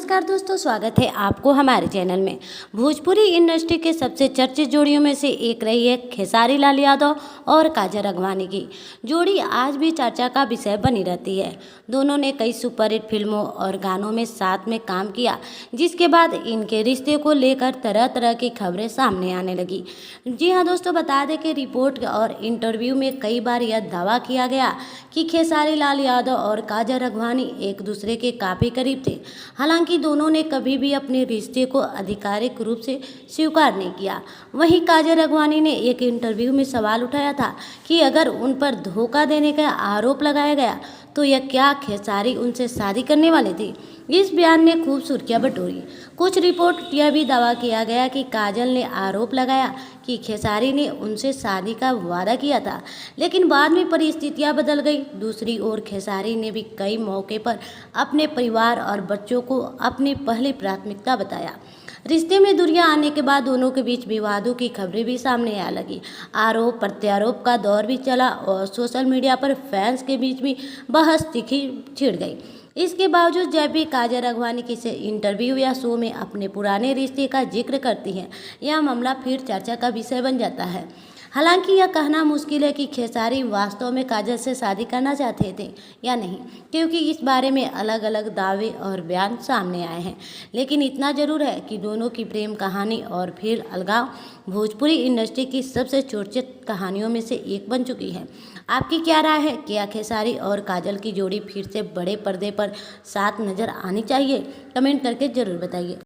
नमस्कार दोस्तों, स्वागत है आपको हमारे चैनल में। भोजपुरी इंडस्ट्री के सबसे चर्चित जोड़ियों में से एक रही है खेसारी लाल यादव और काजल अगवानी की जोड़ी आज भी चर्चा का विषय बनी रहती है। दोनों ने कई सुपरहिट फिल्मों और गानों में साथ में काम किया, जिसके बाद इनके रिश्ते को लेकर तरह तरह की खबरें सामने आने लगी। जी हाँ दोस्तों, बता दें कि रिपोर्ट और इंटरव्यू में कई बार यह दावा किया गया कि खेसारी लाल यादव और काजल अगवानी एक दूसरे के काफ़ी करीब थे। हालांकि दोनों ने कभी भी अपने रिश्ते को आधिकारिक रूप से स्वीकार नहीं किया। वहीं काजल अगवानी ने एक इंटरव्यू में सवाल उठाया था कि अगर उन पर धोखा देने का आरोप लगाया गया तो यह क्या खेसारी उनसे शादी करने वाले थे। इस बयान ने खूब सुर्खियां बटोरी। कुछ रिपोर्ट यह भी दावा किया गया कि काजल ने आरोप लगाया कि खेसारी ने उनसे शादी का वादा किया था, लेकिन बाद में परिस्थितियां बदल गई। दूसरी ओर खेसारी ने भी कई मौके पर अपने परिवार और बच्चों को अपनी पहली प्राथमिकता बताया। रिश्ते में दूरियां आने के बाद दोनों के बीच विवादों की खबरें भी सामने आ लगी। आरोप प्रत्यारोप का दौर भी चला और सोशल मीडिया पर फैंस के बीच भी बहस तीखी छिड़ गई। इसके बावजूद जब भी काजल अगवानी किसी इंटरव्यू या शो में अपने पुराने रिश्ते का जिक्र करती हैं, यह मामला फिर चर्चा का विषय बन जाता है। हालांकि यह कहना मुश्किल है कि खेसारी वास्तव में काजल से शादी करना चाहते थे या नहीं, क्योंकि इस बारे में अलग अलग दावे और बयान सामने आए हैं। लेकिन इतना जरूर है कि दोनों की प्रेम कहानी और फिर अलगाव भोजपुरी इंडस्ट्री की सबसे चर्चित कहानियों में से एक बन चुकी है। आपकी क्या राय है? क्या खेसारी और काजल की जोड़ी फिर से बड़े पर्दे पर साथ नजर आनी चाहिए? कमेंट करके जरूर बताइए।